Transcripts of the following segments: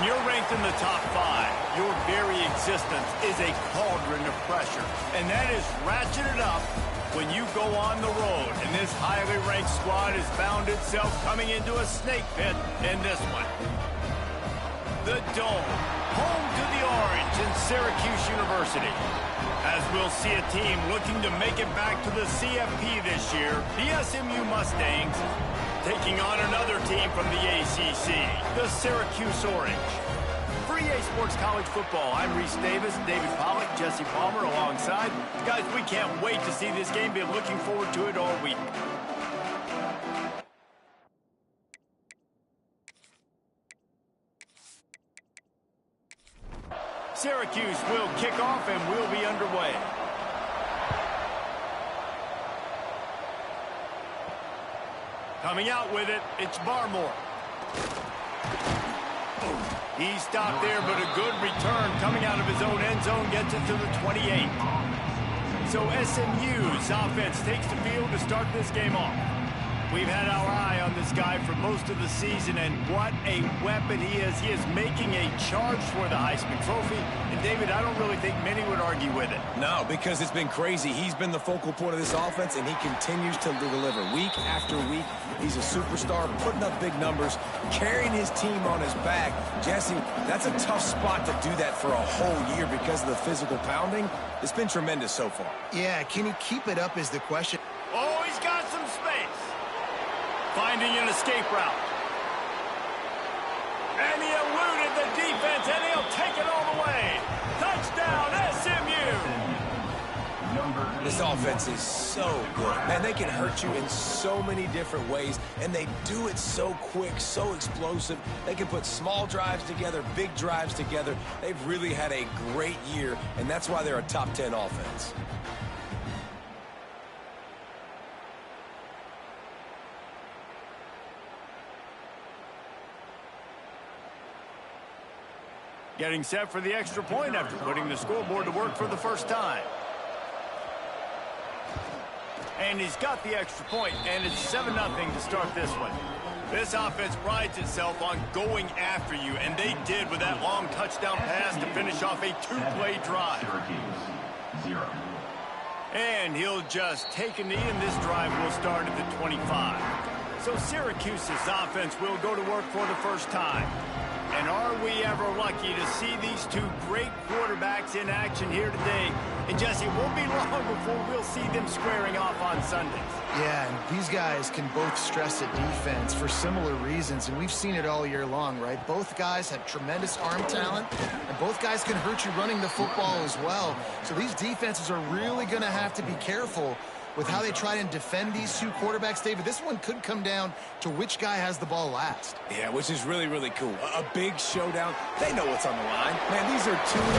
When you're ranked in the top 5, your very existence is a cauldron of pressure. And that is ratcheted up when you go on the road. And this highly ranked squad has found itself coming into a snake pit in this one. The Dome, home to the Orange in Syracuse University. As we'll see a team looking to make it back to the CFP this year, the SMU Mustangs, taking on another team from the ACC, the Syracuse Orange. For EA Sports College Football, I'm Reese Davis, David Pollack, Jesse Palmer alongside. Guys, we can't wait to see this game. Been looking forward to it all week. Syracuse will kick off and we'll be underway. Coming out with it, it's Barmore. He stopped there, but a good return coming out of his own end zone gets it to the 28. So SMU's offense takes the field to start this game off. We've had our eye on this guy for most of the season, and what a weapon he is. He is making a charge for the Heisman Trophy. And, David, I don't really think many would argue with it. No, because it's been crazy. He's been the focal point of this offense, and he continues to deliver week after week. He's a superstar, putting up big numbers, carrying his team on his back. Jesse, that's a tough spot to do that for a whole year because of the physical pounding. It's been tremendous so far. Yeah, can he keep it up is the question. Oh, he's got some space. Finding an escape route. And he eluded the defense, and he'll take it all the way. Touchdown, SMU! This offense is so good. Man, they can hurt you in so many different ways, and they do it so quick, so explosive. They can put small drives together, big drives together. They've really had a great year, and that's why they're a top 10 offense. Getting set for the extra point after putting the scoreboard to work for the first time. And he's got the extra point, and it's 7-0 to start this one. This offense prides itself on going after you, and they did with that long touchdown pass to finish off a 2-play drive. Syracuse, 0. And he'll just take a knee, and this drive will start at the 25. So Syracuse's offense will go to work for the first time. And are we ever lucky to see these two great quarterbacks in action here today? And Jesse, it won't be long before we'll see them squaring off on Sundays. Yeah, and these guys can both stress at defense for similar reasons, and we've seen it all year long, right? Both guys have tremendous arm talent, and both guys can hurt you running the football as well. So these defenses are really going to have to be careful with how they try and defend these two quarterbacks. David, this one could come down to which guy has the ball last. Yeah, which is really, really cool. A big showdown. They know what's on the line. Man, these are two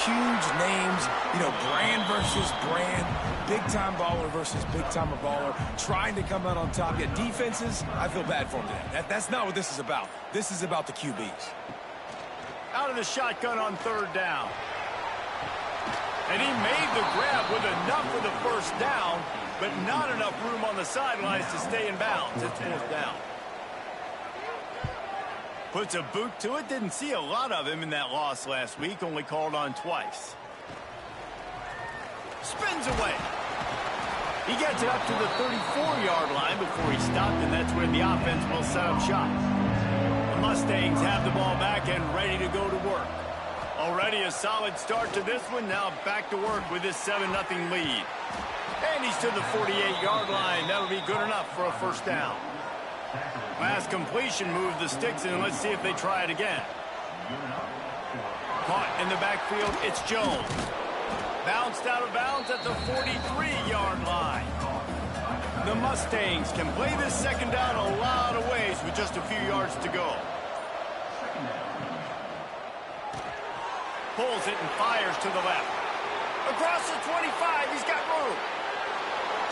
huge names. You know, brand versus brand. Big-time baller versus big-time baller. Trying to come out on top. Yet defenses, I feel bad for them today. That's not what this is about. This is about the QBs. Out of the shotgun on third down. And he made the grab with enough for the first down, but not enough room on the sidelines to stay in bounds. It's fourth down. Puts a boot to it. Didn't see a lot of him in that loss last week. Only called on twice. Spins away. He gets it up to the 34-yard line before he stopped, and that's where the offense will set up shop. The Mustangs have the ball back and ready to go to work. Already a solid start to this one. Now back to work with this 7-0 lead. And he's to the 48-yard line. That'll be good enough for a first down. Last completion moved the sticks, and let's see if they try it again. Caught in the backfield, it's Jones. Bounced out of bounds at the 43-yard line. The Mustangs can play this second down a lot of ways with just a few yards to go. Pulls it and fires to the left. Across the 25, he's got room.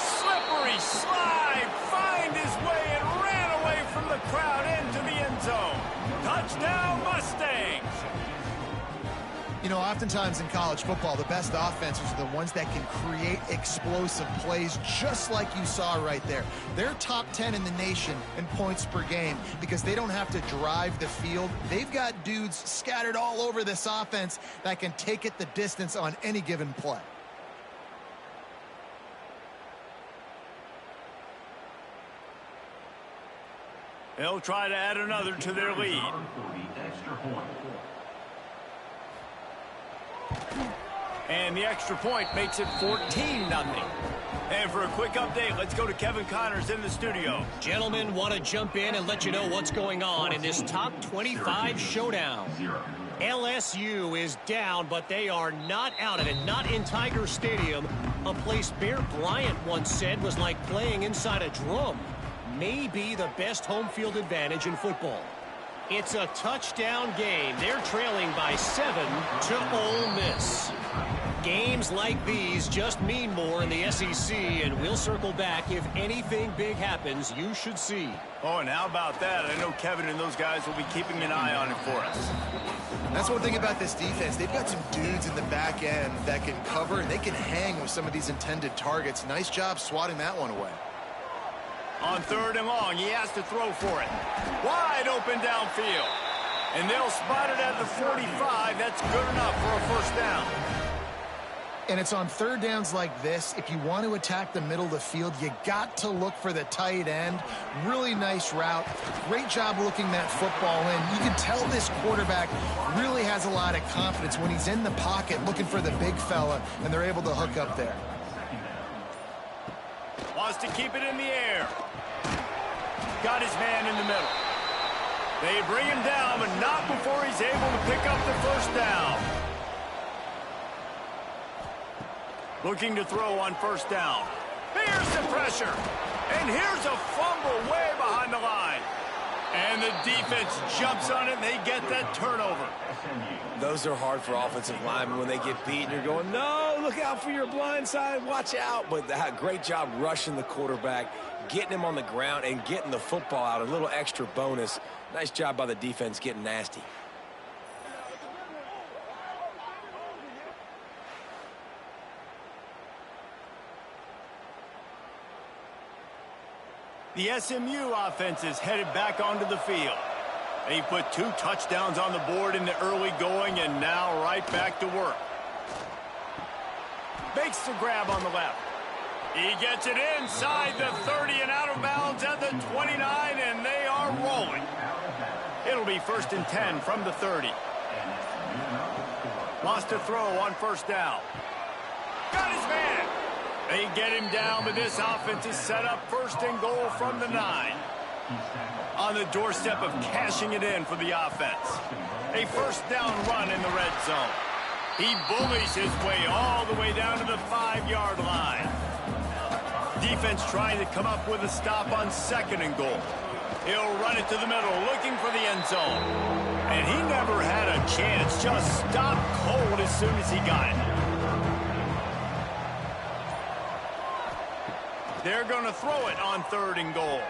Slippery slide, find his way and ran away from the crowd into the end zone. Touchdown, Mustangs. You know, oftentimes in college football, the best offenses are the ones that can create explosive plays, just like you saw right there. They're top 10 in the nation in points per game because they don't have to drive the field. They've got dudes scattered all over this offense that can take it the distance on any given play. They'll try to add another to their lead. And the extra point makes it 14-0. And for a quick update, let's go to Kevin Connors in the studio. Gentlemen, want to jump in and let you know what's going on in this top 25 showdown. LSU is down, but they are not out of it, not in Tiger Stadium, a place Bear Bryant once said was like playing inside a drum. Maybe the best home field advantage in football. It's a touchdown game. They're trailing by 7 to Ole Miss. Games like these just mean more in the SEC, and we'll circle back if anything big happens you should see. Oh, and how about that? I know Kevin and those guys will be keeping an eye on it for us. That's one thing about this defense. They've got some dudes in the back end that can cover, and they can hang with some of these intended targets. Nice job swatting that one away. On 3rd and long, he has to throw for it. Wide open downfield. And they'll spot it at the 45. That's good enough for a first down. And it's on 3rd downs like this. If you want to attack the middle of the field, you got to look for the tight end. Really nice route. Great job looking that football in. You can tell this quarterback really has a lot of confidence when he's in the pocket looking for the big fella, and they're able to hook up there. Wants to keep it in the air. Got his man in the middle. They bring him down, but not before he's able to pick up the first down. Looking to throw on 1st down. Here's the pressure. And here's a fumble way behind the line. And the defense jumps on it, and they get that turnover. Those are hard for offensive linemen when they get beat, and you're going, no, look out for your blind side, watch out. But great job rushing the quarterback, getting him on the ground, and getting the football out. A little extra bonus. Nice job by the defense getting nasty. The SMU offense is headed back onto the field. They put 2 touchdowns on the board in the early going, and now right back to work. Makes the grab on the left. He gets it inside the 30 and out of bounds at the 29, and they are rolling. It'll be 1st and 10 from the 30. Wants to throw on 1st down. Got his man. They get him down, but this offense is set up 1st and goal from the 9. On the doorstep of cashing it in for the offense. A 1st down run in the red zone. He bullies his way all the way down to the 5-yard line. Defense trying to come up with a stop on 2nd and goal. He'll run it to the middle, looking for the end zone. And he never had a chance, just stopped cold as soon as he got it. They're going to throw it on 3rd and goal.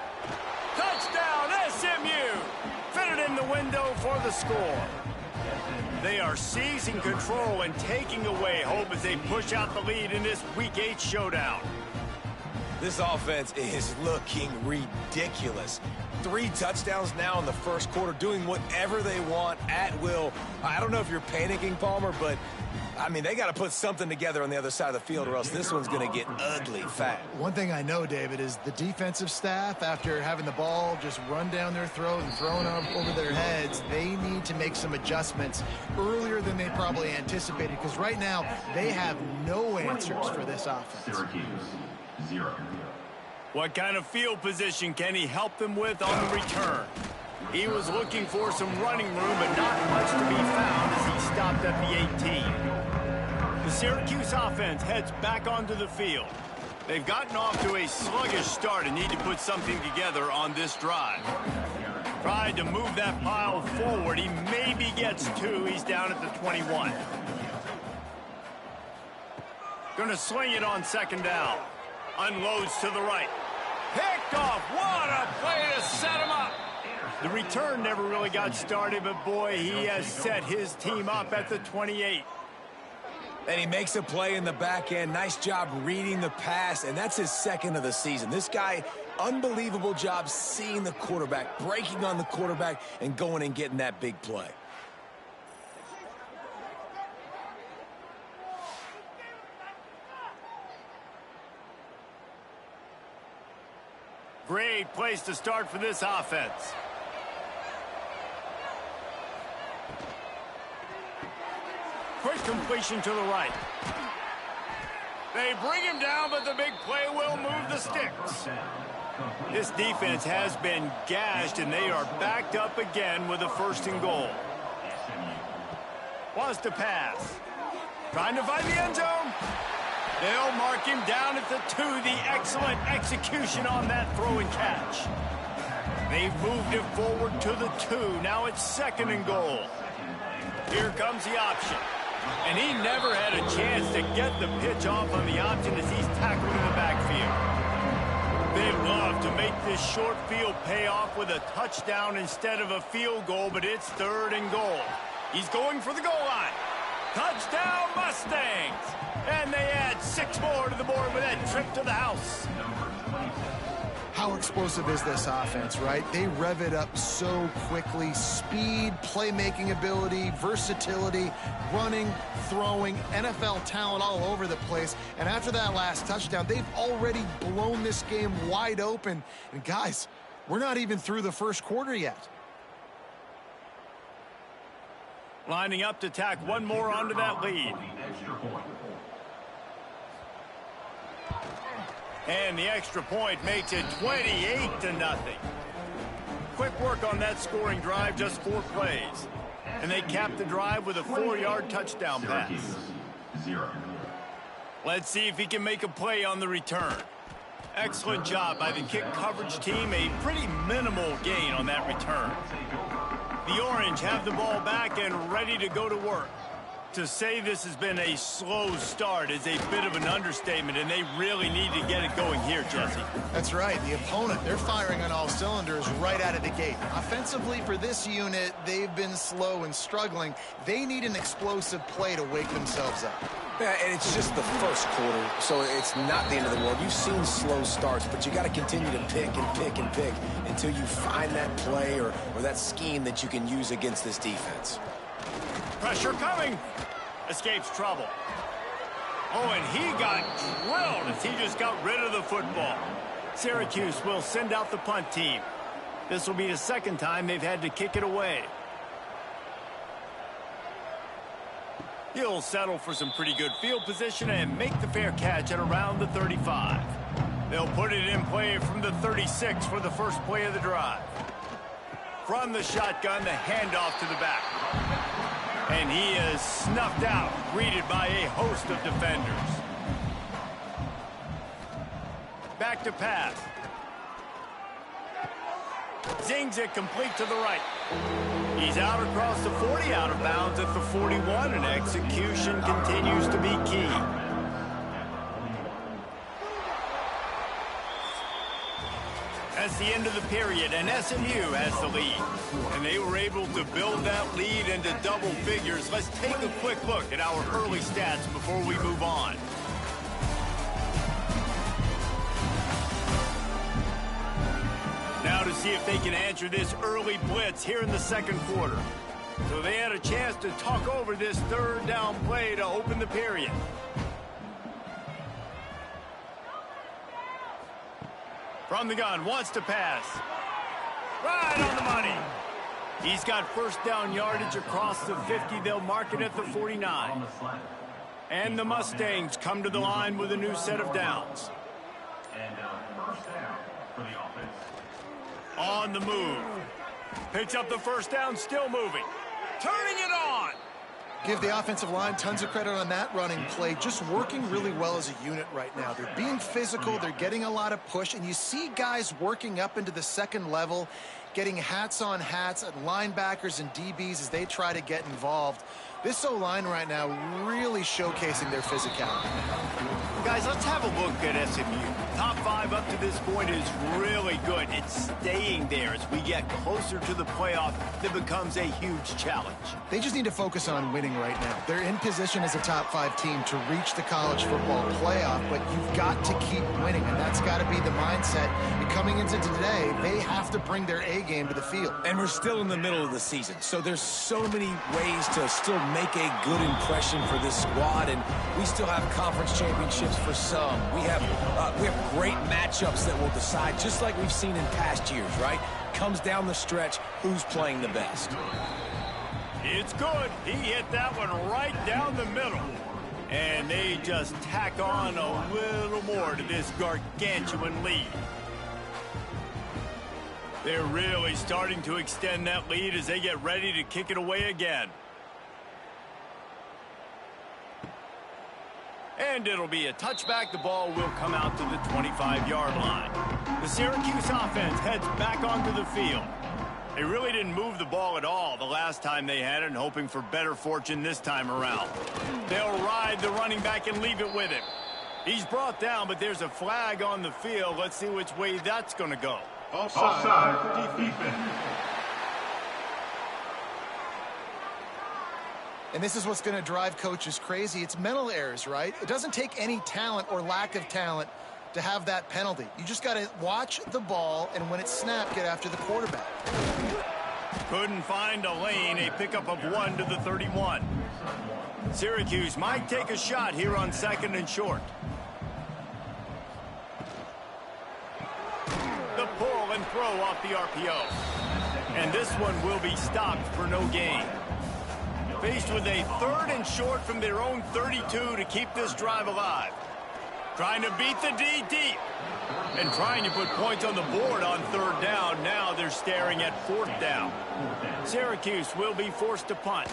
Touchdown, SMU! Fitted in the window for the score. They are seizing control and taking away hope as they push out the lead in this Week 8 showdown. This offense is looking ridiculous. 3 touchdowns now in the 1st quarter, doing whatever they want at will. I don't know if you're panicking, Palmer, but I mean, they got to put something together on the other side of the field, or else this one's going to get ugly fast. One thing I know, David, is the defensive staff, after having the ball just run down their throat and thrown up over their heads, they need to make some adjustments earlier than they probably anticipated, because right now they have no answers for this offense. Syracuse, 0. What kind of field position can he help them with on the return? He was looking for some running room, but not much to be found as he stopped at the 18. The Syracuse offense heads back onto the field. They've gotten off to a sluggish start and need to put something together on this drive. Tried to move that pile forward. He maybe gets 2. He's down at the 21. Going to sling it on 2nd down. Unloads to the right. Picked off. What a play to set him up. The return never really got started, but boy, he has set his team up at the 28. And he makes a play in the back end. Nice job reading the pass, and that's his second of the season. This guy, unbelievable job seeing the quarterback, breaking on the quarterback, and going and getting that big play. Great place to start for this offense. Quick completion to the right. They bring him down, but the big play will move the sticks. This defense has been gashed, and they are backed up again with a 1st and goal. Wants to pass. Trying to find the end zone. They'll mark him down at the 2. The excellent execution on that throw and catch. They've moved it forward to the 2. Now it's 2nd and goal. Here comes the option. And he never had a chance to get the pitch off on the option as he's tackled in the backfield. They love to make this short field pay off with a touchdown instead of a field goal, but it's 3rd and goal. He's going for the goal line. Touchdown, Mustangs! And they add 6 more to the board with that trip to the house. How explosive is this offense, right? They rev it up so quickly. Speed, playmaking ability, versatility, running, throwing, NFL talent all over the place. And after that last touchdown, they've already blown this game wide open. And guys, we're not even through the 1st quarter yet. Lining up to tack one more onto that lead. And the extra point makes it 28-0. Quick work on that scoring drive, just 4 plays. And they cap the drive with a 4-yard touchdown pass. Let's see if he can make a play on the return. Excellent job by the kick coverage team. A pretty minimal gain on that return. The Orange have the ball back and ready to go to work. To say this has been a slow start is a bit of an understatement, and they really need to get it going here, Jesse. That's right. The opponent, they're firing on all cylinders right out of the gate. Offensively, for this unit, they've been slow and struggling. They need an explosive play to wake themselves up. Yeah, and it's just the 1st quarter, so it's not the end of the world. You've seen slow starts, but you got to continue to pick and pick and pick until you find that play or that scheme that you can use against this defense. Pressure coming. Escapes trouble. Oh, and he got drilled as he just got rid of the football. Syracuse will send out the punt team. This will be the 2nd time they've had to kick it away. He'll settle for some pretty good field position and make the fair catch at around the 35. They'll put it in play from the 36 for the 1st play of the drive. From the shotgun, the handoff to the back. And he is snuffed out, greeted by a host of defenders. Back to pass. Zings it complete to the right. He's out across the 40, out of bounds at the 41, and execution continues to be key. That's the end of the period, and SMU has the lead. And they were able to build that lead into double figures. Let's take a quick look at our early stats before we move on. Now to see if they can answer this early blitz here in the 2nd quarter. So they had a chance to talk over this 3rd down play to open the period. From the gun, wants to pass. Right on the money. He's got 1st down yardage across the 50. They'll mark it at the 49. And the Mustangs come to the line with a new set of downs. And 1st down for the offense. On the move. Picks up the 1st down, still moving. Turning it on. Give the offensive line tons of credit on that running play. Just working really well as a unit right now. They're being physical. They're getting a lot of push. And you see guys working up into the 2nd level. getting hats on hats at linebackers and DBs as they try to get involved. This O-line right now really showcasing their physicality. Guys, let's have a look at SMU. Top 5 up to this point is really good. It's staying there as we get closer to the playoff. That becomes a huge challenge. They just need to focus on winning right now. They're in position as a top 5 team to reach the college football playoff, but you've got to keep winning, and that's got to be the mindset. And coming into today, they have to bring their A game to the field. And we're still in the middle of the season, so there's so many ways to still make a good impression for this squad, and we still have conference championships for some. We have great matchups that will decide, just like we've seen in past years, right? Comes down the stretch, who's playing the best. It's good. He hit that one right down the middle. And they just tack on a little more to this gargantuan lead. They're really starting to extend that lead as they get ready to kick it away again. And it'll be a touchback. The ball will come out to the 25-yard line. The Syracuse offense heads back onto the field. They really didn't move the ball at all the last time they had it, and hoping for better fortune this time around. They'll ride the running back and leave it with him. He's brought down, but there's a flag on the field. Let's see which way that's going to go. Offside. Defense. And this is what's going to drive coaches crazy. It's mental errors, right? It doesn't take any talent or lack of talent to have that penalty. You just got to watch the ball, and when it's snapped, get after the quarterback. Couldn't find a lane. A pickup of 1 to the 31. Syracuse might take a shot here on 2nd and short. The pull and throw off the RPO. And this one will be stopped for no gain. Faced with a 3rd and short from their own 32 to keep this drive alive. Trying to beat the D deep. And trying to put points on the board on 3rd down. Now they're staring at 4th down. Syracuse will be forced to punt.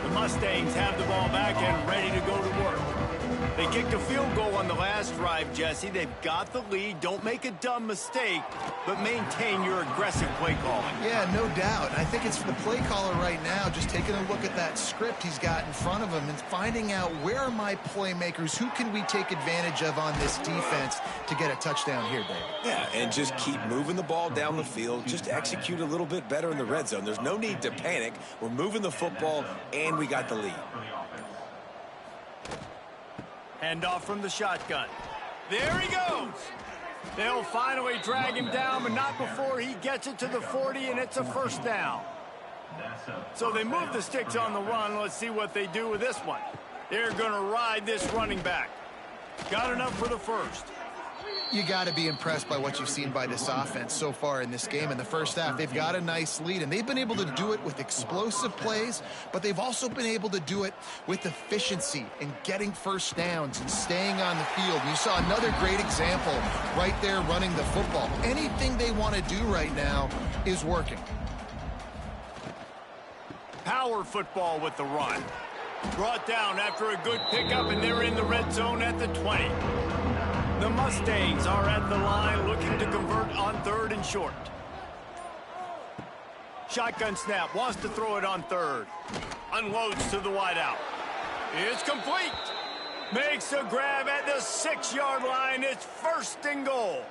The Mustangs have the ball back and ready to go to work. They kicked a field goal on the last drive, Jesse. They've got the lead. Don't make a dumb mistake, but maintain your aggressive play calling. Yeah, no doubt. I think it's for the play caller right now, just taking a look at that script he's got in front of him and finding out, where are my playmakers? Who can we take advantage of on this defense to get a touchdown here, David? Yeah, and just keep moving the ball down the field. Just execute a little bit better in the red zone. There's no need to panic. We're moving the football, and we got the lead. Hand off from the shotgun. There he goes. They'll finally drag him down, but not before he gets it to the 40, and it's a 1st down. So they move the sticks on the run. Let's see what they do with this one. They're going to ride this running back. Got enough for the 1st. You got to be impressed by what you've seen by this offense so far in this game. In the first half, they've got a nice lead, and they've been able to do it with explosive plays, but they've also been able to do it with efficiency and getting 1st downs and staying on the field. You saw another great example right there running the football. Anything they want to do right now is working. Power football with the run. Brought down after a good pickup, and they're in the red zone at the 20. The Mustangs are at the line looking to convert on 3rd and short. Shotgun snap, wants to throw it on 3rd. Unloads to the wideout. It's complete. Makes a grab at the 6-yard line. It's 1st and goal.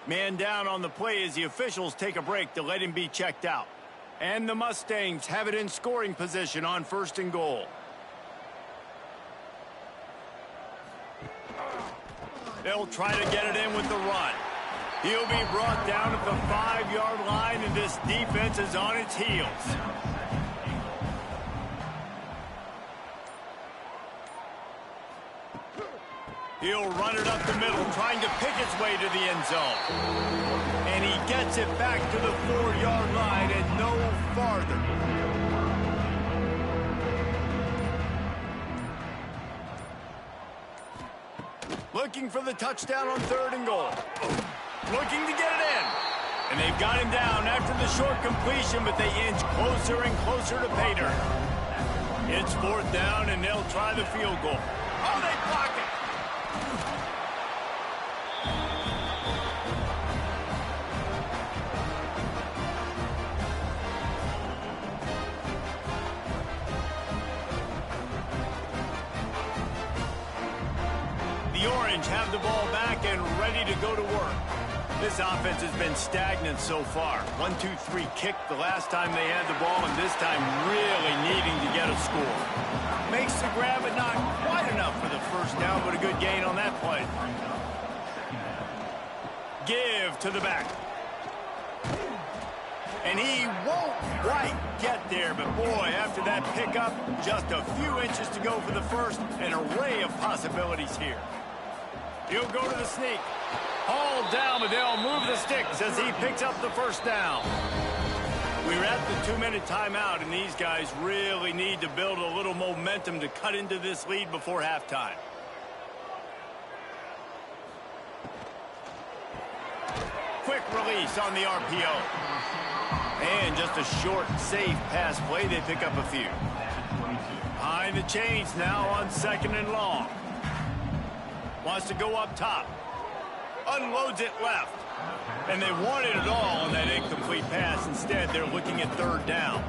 Man down on the play as the officials take a break to let him be checked out. And the Mustangs have it in scoring position on 1st and goal. They'll try to get it in with the run. He'll be brought down at the 5-yard line, and this defense is on its heels. He'll run it up the middle, trying to pick its way to the end zone. And he gets it back to the 4-yard line and no farther. Looking for the touchdown on 3rd and goal. Looking to get it in. And they've got him down after the short completion, but they inch closer and closer to pay dirt. It's 4th down, and they'll try the field goal. Oh, they block it. The Orange have the ball back and ready to go to work. This offense has been stagnant so far. 1-2-3 kick the last time they had the ball, and this time really needing to get a score. Makes the grab, but not quite enough for the first down, but a good gain on that play. Give to the back. And he won't quite get there, but boy, after that pickup, just a few inches to go for the first. An array of possibilities here. He'll go to the sneak. Hauled down, but they'll move the sticks as he picks up the first down. We're at the 2-minute timeout, and these guys really need to build a little momentum to cut into this lead before halftime. Quick release on the RPO. And just a short, safe pass play. They pick up a few. Behind the chains now on 2nd and long. Wants to go up top. Unloads it left. And they wanted it all on that incomplete pass. Instead, they're looking at 3rd down.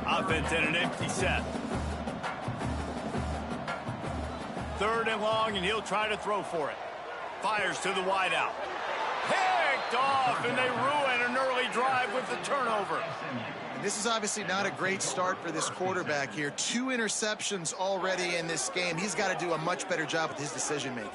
Offense in an empty set. 3rd and long, and he'll try to throw for it. Fires to the wideout. Picked off, and they ruin an early drive with the turnover. This is obviously not a great start for this quarterback here. 2 interceptions already in this game. He's got to do a much better job with his decision-making.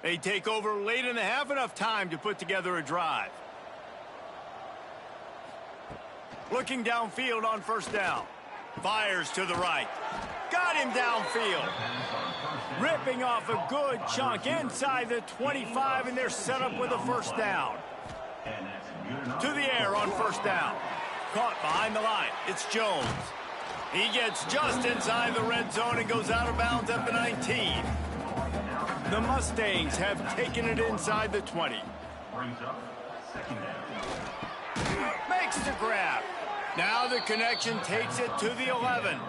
They take over late in the half, enough time to put together a drive. Looking downfield on 1st down. Fires to the right. Got him downfield. Ripping off a good chunk inside the 25, and they're set up with a 1st down. To the air on 1st down. Caught behind the line. It's Jones. He gets just inside the red zone and goes out of bounds at the 19. The Mustangs have taken it inside the 20. Makes the grab. Now the connection takes it to the 11.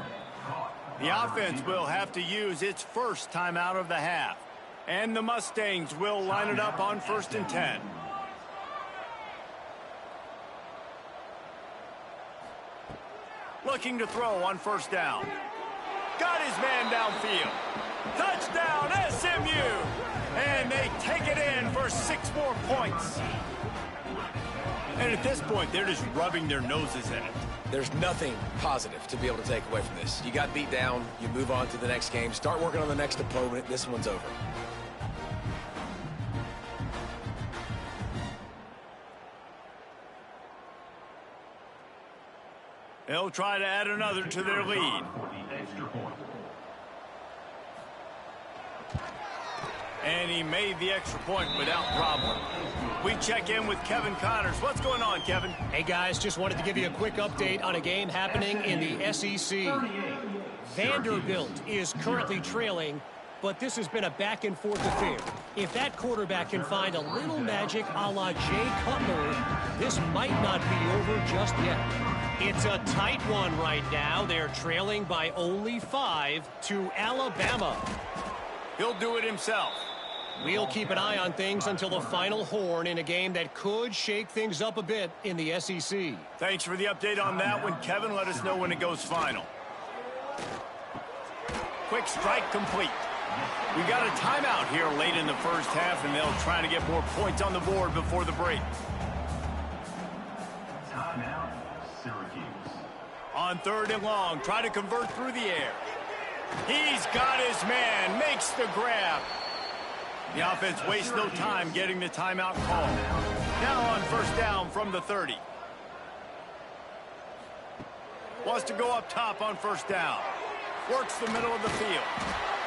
The offense will have to use its first timeout of the half. And the Mustangs will line it up on 1st and 10. Looking to throw on 1st down. Got his man downfield. Touchdown, SMU! And they take it in for 6 more points. And at this point, they're just rubbing their noses in it. There's nothing positive to be able to take away from this. You got beat down, you move on to the next game, start working on the next opponent. This one's over. They'll try to add another to their lead. And he made the extra point without problem. We check in with Kevin Connors. What's going on, Kevin? Hey, guys, just wanted to give you a quick update on a game happening in the SEC. Vanderbilt is currently trailing, but this has been a back-and-forth affair. If that quarterback can find a little magic a la Jay Cutler, this might not be over just yet. It's a tight one right now. They're trailing by only 5 to Alabama. He'll do it himself. We'll keep an eye on things until the final horn in a game that could shake things up a bit in the SEC. Thanks for the update on that one, Kevin. Let us know when it goes final. Quick strike complete. We got a timeout here late in the first half, and they'll try to get more points on the board before the break. Timeout, Syracuse. On 3rd and long, try to convert through the air. He's got his man, makes the grab. The offense wastes no time getting the timeout call. Now on 1st down from the 30. Wants to go up top on 1st down. Works the middle of the field.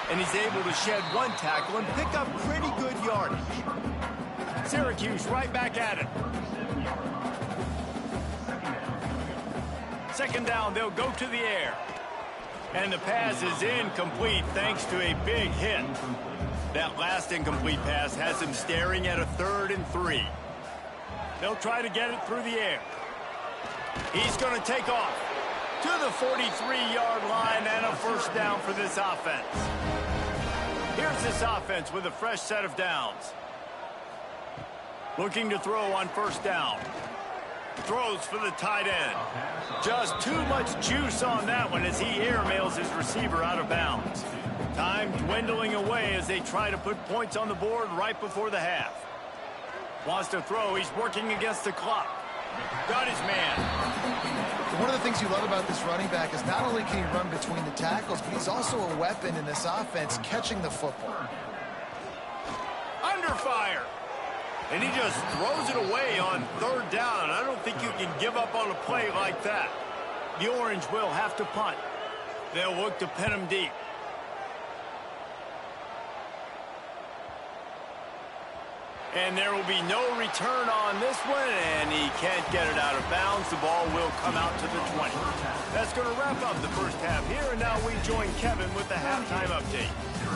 And he's able to shed 1 tackle and pick up pretty good yardage. Syracuse right back at it. Second down, they'll go to the air. And the pass is incomplete thanks to a big hit. That last incomplete pass has him staring at a 3rd and 3. They'll try to get it through the air. He's going to take off to the 43-yard line and a first down for this offense. Here's this offense with a fresh set of downs. Looking to throw on first down. Throws for the tight end. Just too much juice on that one as he airmails his receiver out of bounds. Time dwindling away as they try to put points on the board right before the half. Wants to throw. He's working against the clock. Got his man. One of the things you love about this running back is not only can he run between the tackles, but he's also a weapon in this offense catching the football. Under fire. And he just throws it away on 3rd down. I don't think you can give up on a play like that. The Orange will have to punt. They'll look to pin him deep. And there will be no return on this one, and he can't get it out of bounds. The ball will come out to the 20. That's going to wrap up the first half here, and now we join Kevin with the halftime update.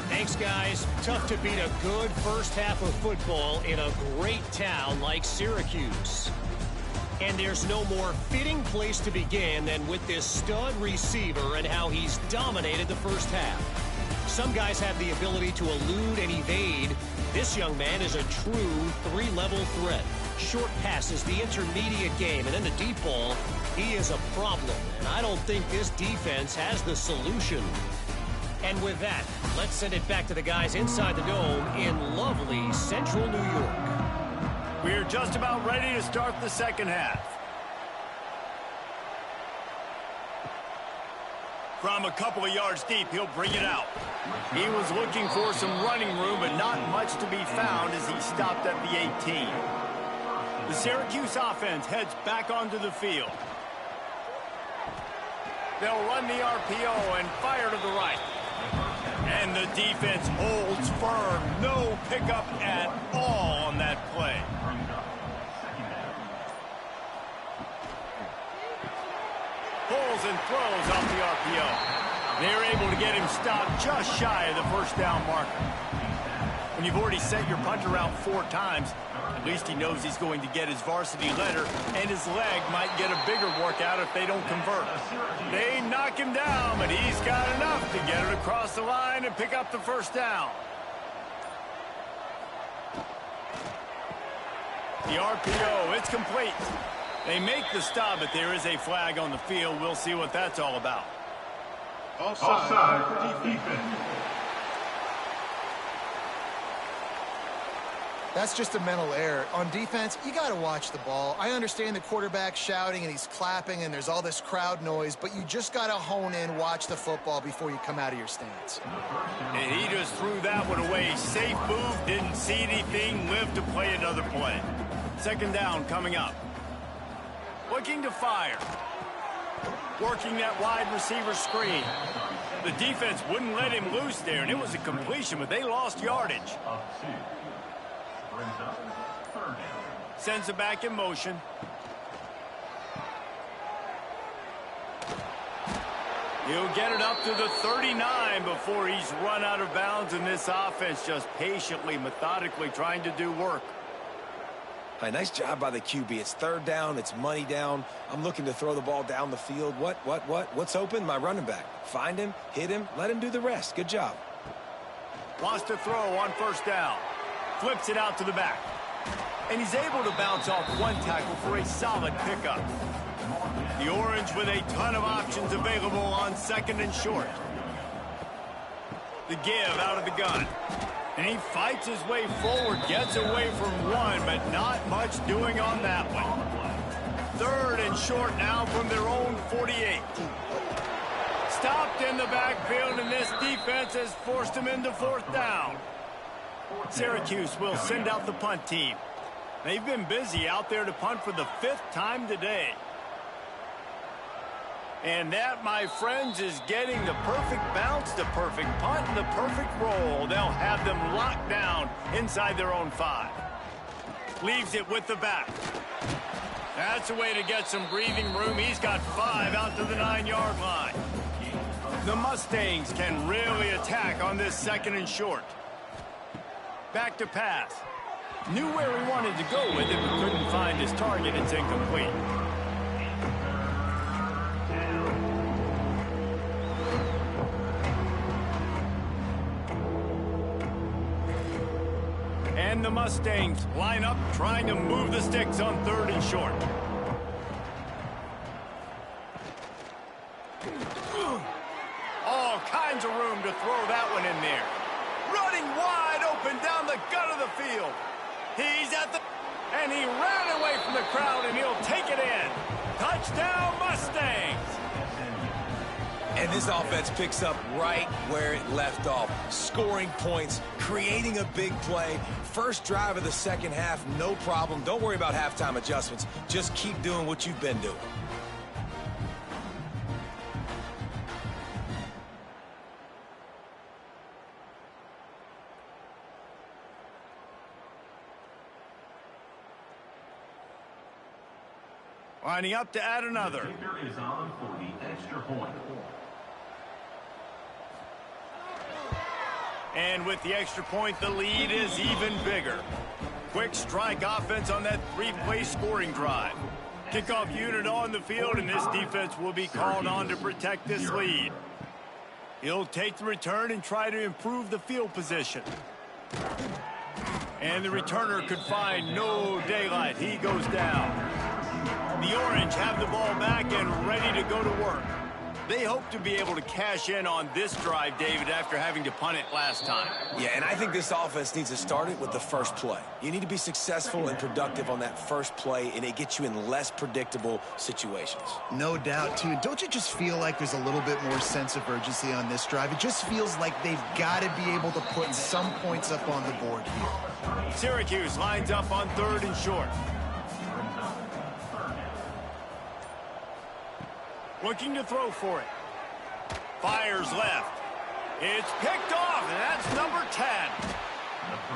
Thanks, guys. Tough to beat a good first half of football in a great town like Syracuse. And there's no more fitting place to begin than with this stud receiver and how he's dominated the first half. Some guys have the ability to elude and evade. This young man is a true 3-level threat. Short passes, the intermediate game, and then the deep ball. He is a problem, and I don't think this defense has the solution. And with that, let's send it back to the guys inside the dome in lovely central New York. We're just about ready to start the second half. From a couple of yards deep, he'll bring it out. He was looking for some running room, but not much to be found as he stopped at the 18. The Syracuse offense heads back onto the field. They'll run the RPO and fire to the right. And the defense holds firm. No pickup at all on that play. Pulls and throws off the RPO. They're able to get him stopped just shy of the first down marker. When you've already sent your punter out 4 times, at least he knows he's going to get his varsity letter, and his leg might get a bigger workout if they don't convert. They knock him down, but he's got enough to get it across the line and pick up the first down. The RPO, it's complete. They make the stop, but there is a flag on the field. We'll see what that's all about. Offside for defense. That's just a mental error. On defense, you got to watch the ball. I understand the quarterback shouting and he's clapping and there's all this crowd noise, but you just got to hone in, watch the football before you come out of your stance. And he just threw that one away. Safe move, didn't see anything, lived to play another play. Second down coming up. Looking to fire. Working that wide receiver screen. The defense wouldn't let him loose there, and it was a completion, but they lost yardage. Sends it back in motion. He'll get it up to the 39 before he's run out of bounds, and this offense just patiently, methodically trying to do work. Hey, nice job by the QB. It's third down. It's money down. I'm looking to throw the ball down the field. What's open? My running back. Find him, hit him, let him do the rest. Good job. Wants to throw on first down. Flips it out to the back. And he's able to bounce off one tackle for a solid pickup. The Orange with a ton of options available on second and short. The give out of the gun. And he fights his way forward, gets away from one, but not much doing on that one. Third and short now from their own 48. Stopped in the backfield, and this defense has forced him into fourth down. Syracuse will send out the punt team. They've been busy out there to punt for the 5th time today. And that, my friends, is getting the perfect bounce, the perfect punt, and the perfect roll. They'll have them locked down inside their own 5. Leaves it with the back. That's a way to get some breathing room. He's got 5 out to the 9-yard line. The Mustangs can really attack on this 2nd and short. Back to pass. Knew where he wanted to go with it, but couldn't find his target. It's incomplete. And the Mustangs line up, trying to move the sticks on 3rd and short. All kinds of room to throw that one in there. Running wide open down the gut of the field. He's at the... And he ran away from the crowd, and he'll take it in. Touchdown, Mustangs! And this offense picks up right where it left off. Scoring points, creating a big play. First drive of the 2nd half, no problem. Don't worry about halftime adjustments. Just keep doing what you've been doing. Lining up to add another. Kicker is on for the extra point. And with the extra point, the lead is even bigger. Quick strike offense on that 3-play scoring drive. Kickoff unit on the field, and this defense will be called on to protect this lead. He'll take the return and try to improve the field position. And the returner could find no daylight. He goes down. The Orange have the ball back and ready to go to work. They hope to be able to cash in on this drive, David, after having to punt it last time. Yeah, and I think this offense needs to start it with the first play. You need to be successful and productive on that first play, and it gets you in less predictable situations. No doubt, too. Don't you just feel like there's a little bit more sense of urgency on this drive? It just feels like they've got to be able to put some points up on the board here. Syracuse lines up on 3rd and short. Looking to throw for it. Fires left. It's picked off, and that's number 10.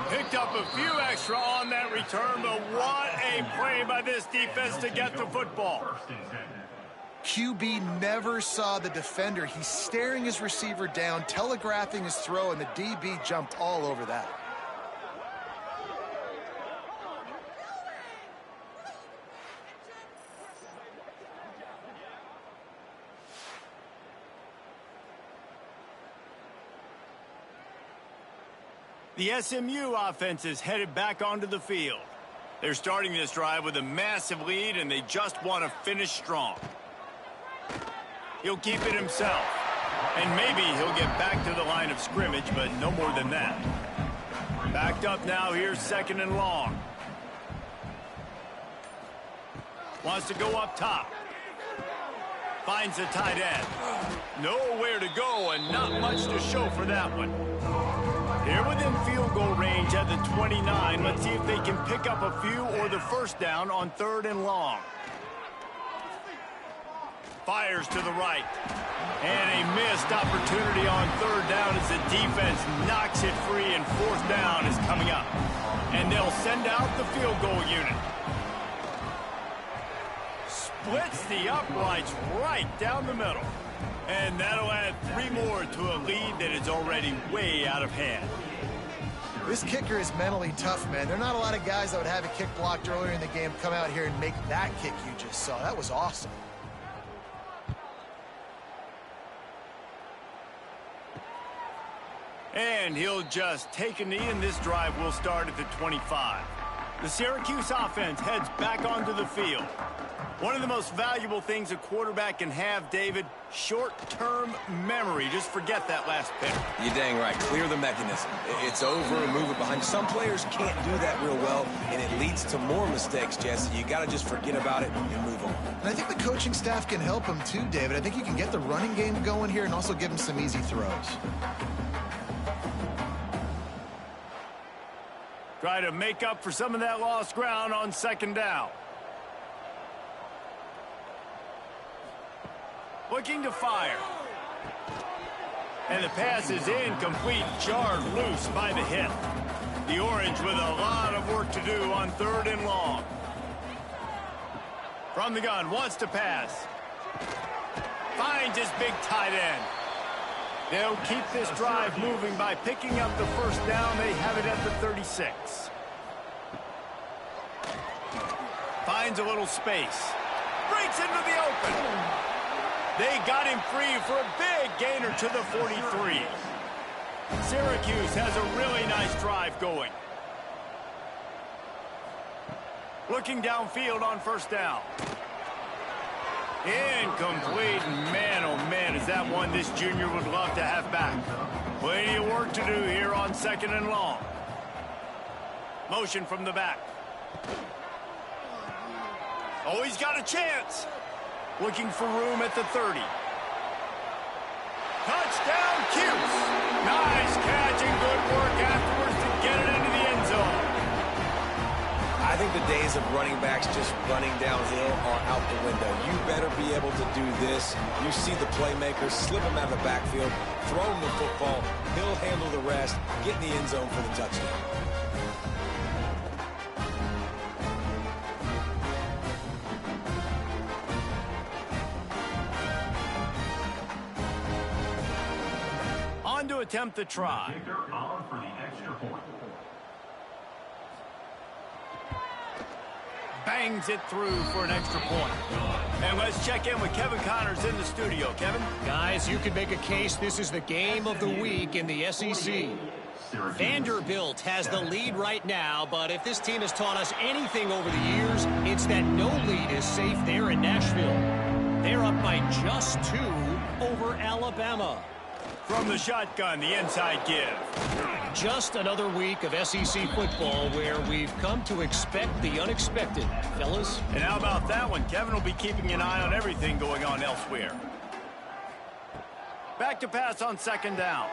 Picked up a few extra on that return, but what a play by this defense to get the football. QB never saw the defender. He's staring his receiver down, telegraphing his throw, and the DB jumped all over that. The SMU offense is headed back onto the field. They're starting this drive with a massive lead, and they just want to finish strong. He'll keep it himself. And maybe he'll get back to the line of scrimmage, but no more than that. Backed up now, here's 2nd and long. Wants to go up top. Finds the tight end. Nowhere to go, and not much to show for that one. They're within field goal range at the 29. Let's see if they can pick up a few or the first down on 3rd and long. Fires to the right. And a missed opportunity on 3rd down as the defense knocks it free, and 4th down is coming up. And they'll send out the field goal unit. Splits the uprights right down the middle. And that'll add 3 more to a lead that is already way out of hand. This kicker is mentally tough, man. There are not a lot of guys that would have a kick blocked earlier in the game come out here and make that kick you just saw. That was awesome. And he'll just take a knee, and this drive will start at the 25. The Syracuse offense heads back onto the field. One of the most valuable things a quarterback can have, David, short-term memory. Just forget that last pick. You're dang right. Clear the mechanism. It's over and move it behind. Some players can't do that real well, and it leads to more mistakes, Jesse. You got to just forget about it and move on. And I think the coaching staff can help him too, David. I think you can get the running game going here and also give him some easy throws. Try to make up for some of that lost ground on 2nd down. Looking to fire. And the pass is incomplete, jarred loose by the hit. The Orange with a lot of work to do on 3rd and long. From the gun, wants to pass. Finds his big tight end. They'll keep this drive moving by picking up the first down. They have it at the 36. Finds a little space. Breaks into the open. They got him free for a big gainer to the 43. Syracuse has a really nice drive going. Looking downfield on 1st down. Incomplete. Man, oh man, is that one this junior would love to have back. Plenty of work to do here on 2nd and long. Motion from the back. Oh, he's got a chance. Looking for room at the 30. Touchdown, Cuse. Nice catch and good work afterwards to get it into the end zone. I think the days of running backs just running downhill are out the window. You better be able to do this. You see the playmaker, slip him out of the backfield, throw him the football. He'll handle the rest, get in the end zone for the touchdown. On to attempt the try. Kicker on for the extra point. Bangs it through for an extra point. And let's check in with Kevin Connors in the studio. Kevin? Guys, you could make a case this is the game of the week in the SEC. Vanderbilt has the lead right now, but if this team has taught us anything over the years, it's that no lead is safe there in Nashville. They're up by just 2 over Alabama. From the shotgun, the inside give. Just another week of SEC football where we've come to expect the unexpected, fellas. And how about that one? Kevin will be keeping an eye on everything going on elsewhere. Back to pass on 2nd down.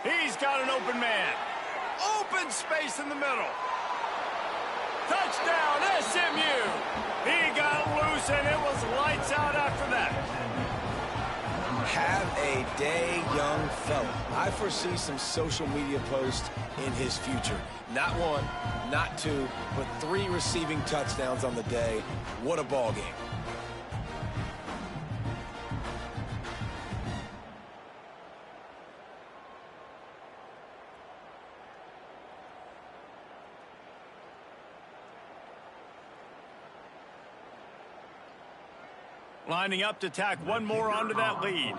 He's got an open man. Open space in the middle. Touchdown, SMU. He got loose, and it was lights out after that. Have a day, young fella. I foresee some social media posts in his future. Not 1, not 2, but 3 receiving touchdowns on the day. What a ball game. Lining up to tack one more onto that lead.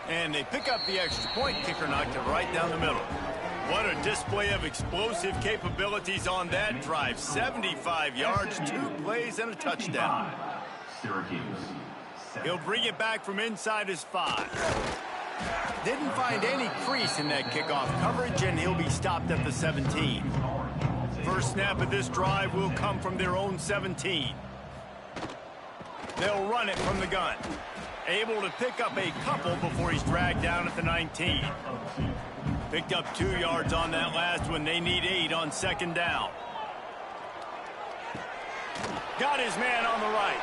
And they pick up the extra point. Kicker knocked it right down the middle. What a display of explosive capabilities on that drive. 75 yards, 2 plays, and a touchdown. Syracuse. He'll bring it back from inside his 5. Didn't find any crease in that kickoff coverage, and he'll be stopped at the 17. First snap of this drive will come from their own 17. They'll run it from the gun. Able to pick up a couple before he's dragged down at the 19. Picked up 2 yards on that last one. They need 8 on 2nd down. Got his man on the right.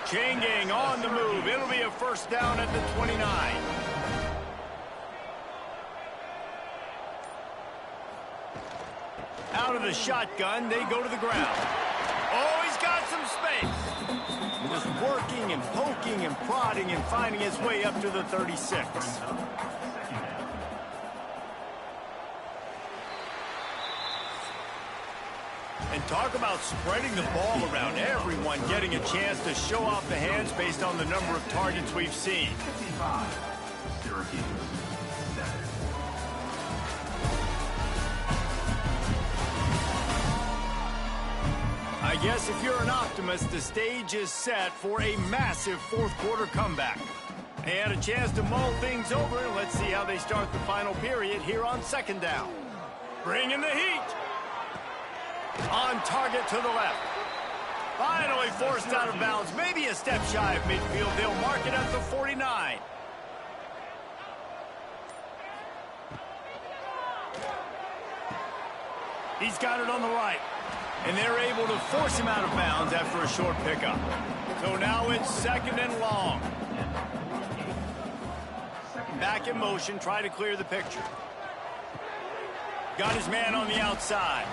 Chain gang on the move. It'll be a first down at the 29. Out of the shotgun, they go to the ground. Oh, he's got some space. Just working and poking and prodding and finding his way up to the 36. And talk about spreading the ball around. Everyone getting a chance to show off the hands based on the number of targets we've seen. 55. Syracuse. 7. I guess if you're an optimist, the stage is set for a massive fourth-quarter comeback. They had a chance to mull things over, and let's see how they start the final period here on 2nd down. Bring in the heat. On target to the left. Finally forced out of bounds. Maybe a step shy of midfield. They'll mark it at the 49. He's got it on the right. And they're able to force him out of bounds after a short pickup. So now it's 2nd and long. Back in motion, try to clear the picture. Got his man on the outside.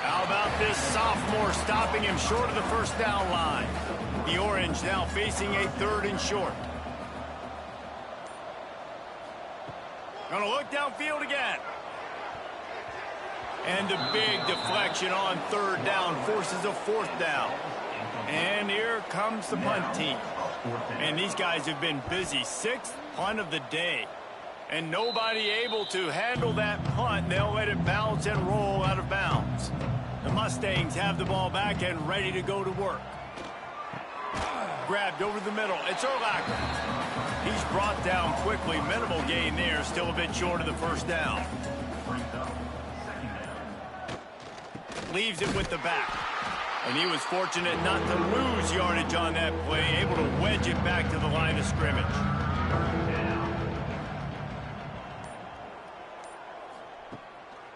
How about this sophomore stopping him short of the first down line? The Orange now facing a 3rd and short. Gonna look downfield again. And a big deflection on 3rd down forces a 4th down. And here comes the punt team. And these guys have been busy. 6th punt of the day. And nobody able to handle that punt. They'll let it bounce and roll out of bounds. The Mustangs have the ball back and ready to go to work. Grabbed over the middle. It's Urlacher. He's brought down quickly. Minimal gain there. Still a bit short of the first down. Leaves it with the back. And he was fortunate not to lose yardage on that play. Able to wedge it back to the line of scrimmage.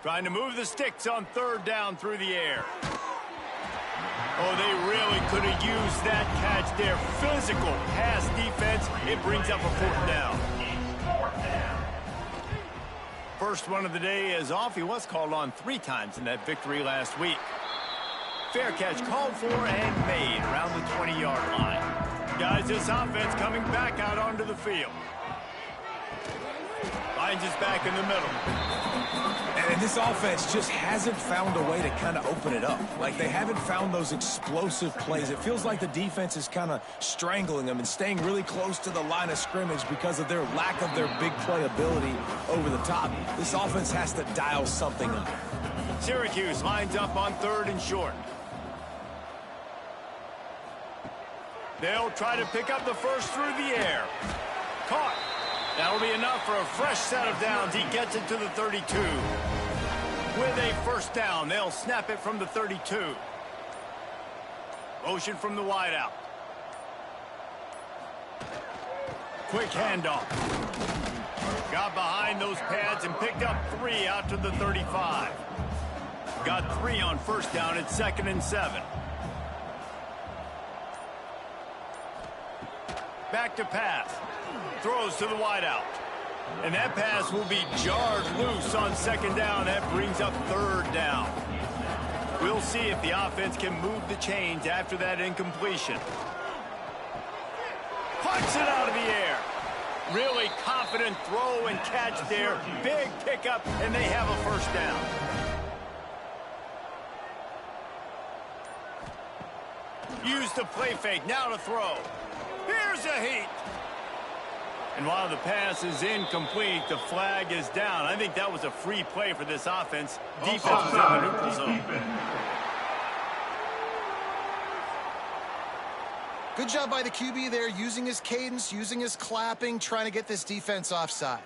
Trying to move the sticks on 3rd down through the air. Oh, they really could have used that catch there. Physical pass defense. It brings up a 4th down. First one of the day is off. He was called on 3 times in that victory last week. Fair catch called for and made around the 20-yard line. Guys, this offense coming back out onto the field. Finds us back in the middle. And this offense just hasn't found a way to kind of open it up. Like, they haven't found those explosive plays. It feels like the defense is kind of strangling them and staying really close to the line of scrimmage because of their lack of their big play ability over the top. This offense has to dial something up. Syracuse lines up on 3rd and short. They'll try to pick up the first through the air. Caught. That'll be enough for a fresh set of downs. He gets it to the 32. With a first down, they'll snap it from the 32. Motion from the wideout. Quick handoff. Got behind those pads and picked up 3 out to the 35. Got 3 on first down at 2nd and 7. Back to pass. Throws to the wideout. And that pass will be jarred loose on 2nd down. That brings up 3rd down. We'll see if the offense can move the chains after that incompletion. Punts it out of the air. Really confident throw and catch there. Big pickup, and they have a first down. Use the play fake. Now to throw. Here's a heat. And while the pass is incomplete, the flag is down. I think that was a free play for this offense. Defense was in the neutral zone. Good job by the QB there, using his cadence, using his clapping, trying to get this defense offside.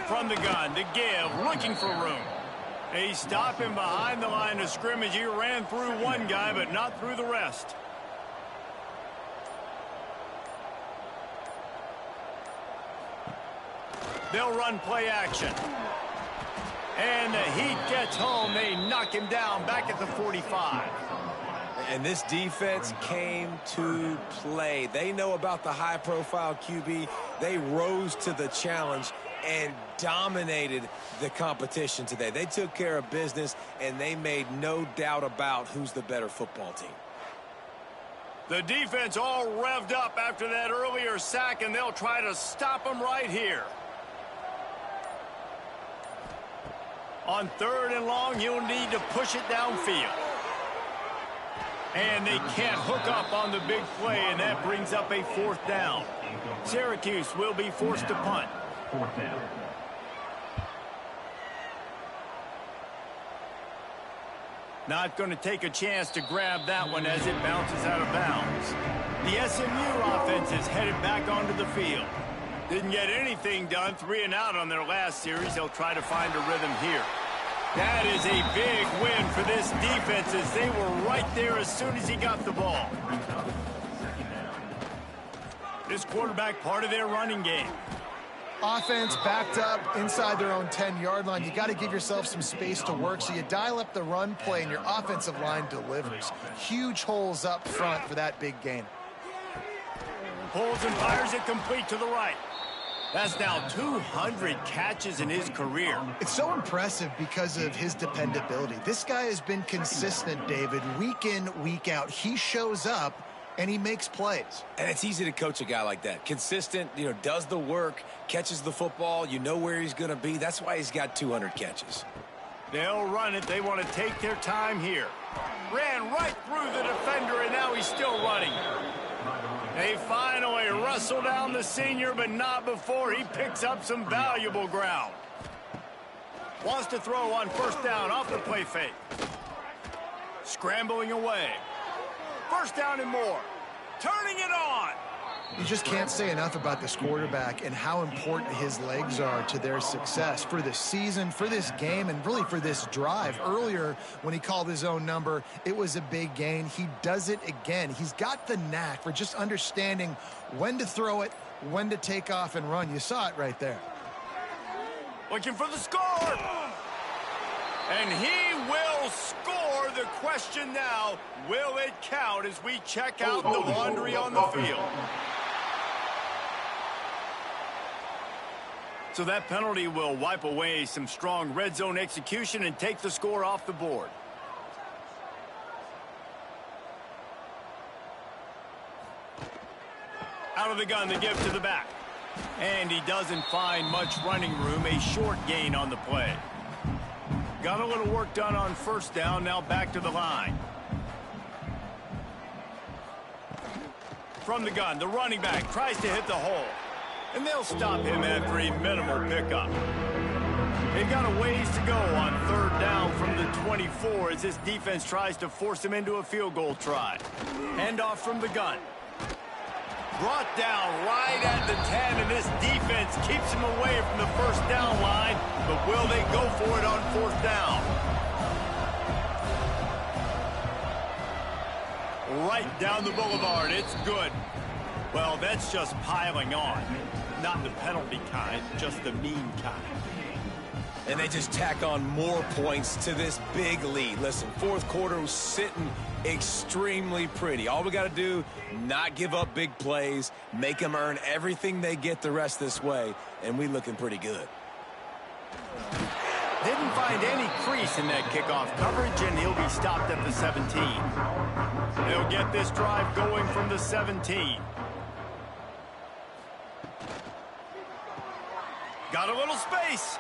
From the gun, to give, looking for room. He's stopping behind the line of scrimmage. He ran through one guy, but not through the rest. They'll run play action. And the Heat gets home. They knock him down back at the 45. And this defense came to play. They know about the high-profile QB. They rose to the challenge and dominated the competition today. They took care of business, and they made no doubt about who's the better football team. The defense all revved up after that earlier sack, and they'll try to stop him right here. On 3rd and long, you'll need to push it downfield. And they can't hook up on the big play, and that brings up a 4th down. Syracuse will be forced to punt. 4th down. Not going to take a chance to grab that one as it bounces out of bounds. The SMU offense is headed back onto the field. Didn't get anything done, 3 and out on their last series. They'll try to find a rhythm here. That is a big win for this defense as they were right there as soon as he got the ball. This quarterback part of their running game. Offense backed up inside their own 10-yard line. You got to give yourself some space to work, so you dial up the run play and your offensive line delivers. Huge holes up front for that big gain. Pulls and fires it complete to the right. That's now 200 catches in his career. It's so impressive because of his dependability. This guy has been consistent, David, week in, week out. He shows up and he makes plays. And it's easy to coach a guy like that. Consistent, does the work, catches the football, you know where he's going to be. That's why he's got 200 catches. They'll run it. They want to take their time here. Ran right through the defender, and now he's still running. They finally wrestle down the senior, but not before he picks up some valuable ground. Wants to throw on first down off the play fake. Scrambling away. First down and more. Turning it on. You just can't say enough about this quarterback and how important his legs are to their success for this season, for this game, and really for this drive. Earlier, when he called his own number, it was a big gain. He does it again. He's got the knack for just understanding when to throw it, when to take off and run. You saw it right there. Looking for the score. And he will score. The question now, will it count as we check out the laundry on the field? So that penalty will wipe away some strong red zone execution and take the score off the board. Out of the gun, the give to the back. And he doesn't find much running room, a short gain on the play. Got a little work done on first down, now back to the line. From the gun, the running back tries to hit the hole. And they'll stop him after a minimal pickup. They've got a ways to go on third down from the 24 as this defense tries to force him into a field goal try. Handoff from the gun. Brought down right at the 10, and this defense keeps him away from the first down line. But will they go for it on fourth down? Right down the boulevard. It's good. Well, that's just piling on. Not the penalty kind, just the mean kind. And they just tack on more points to this big lead. Listen, fourth quarter was sitting extremely pretty. All we got to do, not give up big plays, make them earn everything they get the rest this way, and we looking pretty good. Didn't find any crease in that kickoff coverage, and he'll be stopped at the 17. They'll get this drive going from the 17. Got a little space.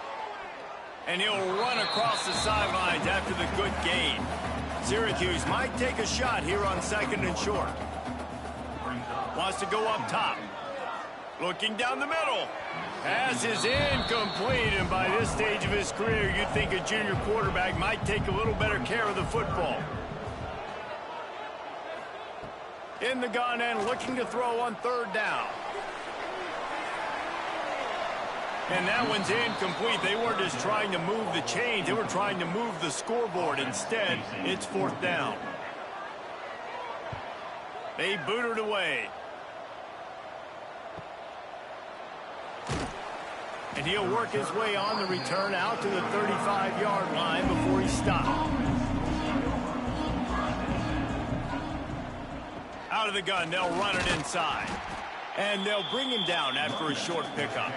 And he'll run across the sidelines after the good gain. Syracuse might take a shot here on second and short. Wants to go up top. Looking down the middle. Pass is incomplete, and by this stage of his career, you'd think a junior quarterback might take a little better care of the football. In the gun and looking to throw on third down. And that one's incomplete. They weren't just trying to move the chains. They were trying to move the scoreboard. Instead, it's fourth down. They boot it away. And he'll work his way on the return out to the 35-yard line before he stopped. Out of the gun, they'll run it inside. And they'll bring him down after a short pickup.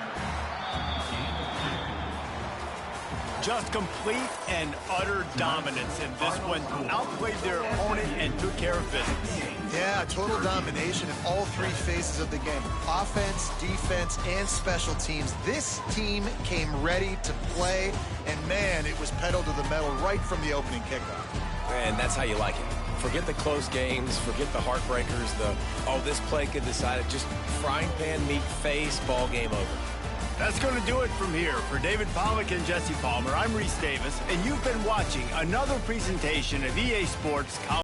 Just complete and utter dominance in this one. Outplayed their opponent and took care of business. Yeah, total domination in all three phases of the game. Offense, defense, and special teams. This team came ready to play, and man, it was pedal to the metal right from the opening kickoff. And that's how you like it. Forget the close games, forget the heartbreakers, this play could decide it. Just frying pan meat face, ball game over. That's going to do it from here. For David Pollack and Jesse Palmer, I'm Reese Davis, and you've been watching another presentation of EA Sports College.